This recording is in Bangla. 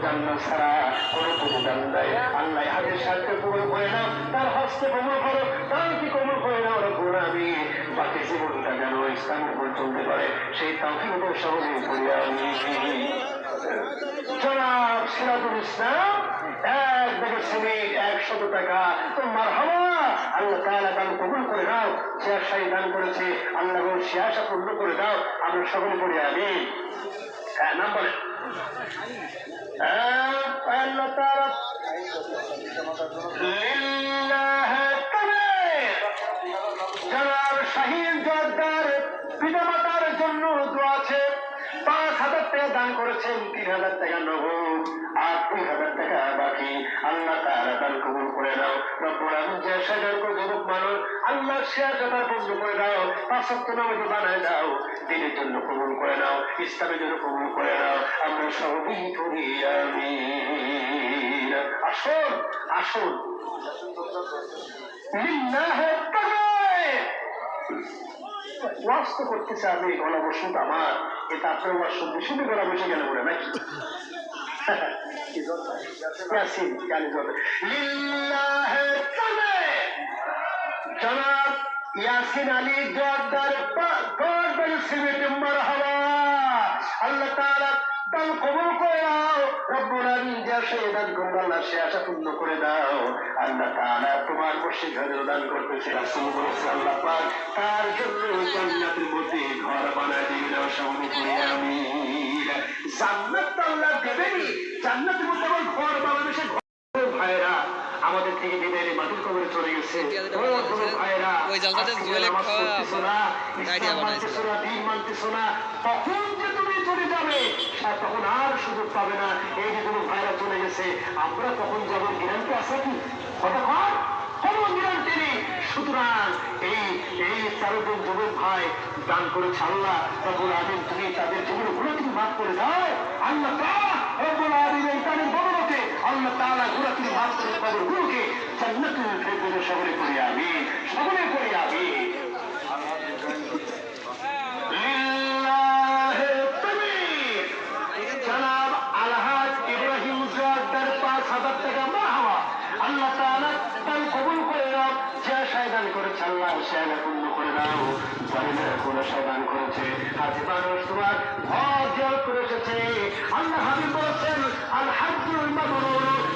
জান্নাত ছাড়া কোনো প্রতিদান দেয় আল্লাহ হাতের সাথে কবুল করে নাও, তার হস্তে কবুল করো, তার কি কবুল করে নাও রব্বুল আলামিন। বাকি জীবনটা যেন ইসলামের উপর চলতে পারে সেই তৌফিক সহজে করি আমি। জনাব সিরাজুল ইসলাম এক ব্যাগের সিমেন্ট 100 টাকা, তো মারহাবা, আল্লাহ তাআলা দান কবুল করে নাও। যে আশাই দান করেছে আল্লাহ সে আশা পূর্ণ করে দাও, আমরা সকলে পড়ি আমিন। হ্যাঁ, নাম বলেন। আল্লাহ তাআলা জনাব শাহীন জোয়ারদার পিতামাতার জন্য দোয়া আছে। 5,000 টাকা দান করেছেন, 3,000 টাকা নগদ আর 2,000 টাকা বাকি। আল্লাহ তাআলা দান কবুল করে নাও রব্বুল আলামিন। যে সাজার করে যুবক মানুষ আল্লাহ সে আশাটা পূর্ণ করে দাও, 5 ওয়াক্ত নামাজ বানায় দাও, দিনের জন্য কবুল করে নাও, ইসলামের জন্য কবুল করে নাও, আমরা সবাই পড়ি আমিন। আসুন আসুন লিল্লাহি তাকবীর। ওয়াজ তো করতেছে আমি, গলা বসুত আমার, এটা আপনার ওয়াজ শুনতে শুনে গলা বসে গেল বলে নাকি? জনাব ইয়াসিন আলী জোয়ারদার মারহাবা, আল্লাহ তাআলা দান কবুল করে দাও রব্বুল আলামিন। যে আশা দান করবে আল্লাহ সে আশা পূর্ণ করে দাও। আল্লাহ তাআলা তোমার মসজিদ হাজার দান করতেছে, রাসূল বলেছে আল্লাহ পাক তার জন্য জান্নাতের মধ্যে ঘর বানায় দিবেন। সামনে করে আমি জান্নাত আল্লাহ দেবেনই, জান্নাতের মধ্যে আমার ঘর বানাবে। সে ভাইরা আমাদের থেকে বিদায় মাটির কবরে চলে গেছে, ভাইরা মানতেছো না, তখন যে তুমি চলে যাবে তখন আর সুযোগ পাবে না। এই যে কোনো ভাইরা চলে গেছে, আমরা তখন যাবো, গ্যারান্টি আছে কি? কতক্ষণ কোনো গ্যারান্টি নেই। সুতরাং এই 4 জন যুবক ভাই দান করেছে আল্লাহ রব্বুল আলামিন, তুমি তাদের জীবনে গুলো তুমি মাফ করে দাও আল্লাহ রব্বুল আলামিন। তাদের বদলতে আল্লাহ তাআলা গুলো তুমি মাফ করে কবর গুলোকে জান্নাতুল ফেরদৌসে সকলে পড়ি আমিন, সকলে পড়ি আমিন। লিল্লাহি তাকবীর। জনাব আলহাজ ইব্রাহিম জোয়ারদার 5,000 টাকা মারহাবা, আল্লাহ তাআলা দান কবুল করে নাও। যে আশায় দান করেছে আল্লাহ সে আশা পূর্ণ করে দাও। জানেন কোন আশায় দান করেছে, হাজি মানুষ তোমার হজ করেছে, আল্লাহ হাবিব বলেছেন আল হাজ্জুল মাবরুর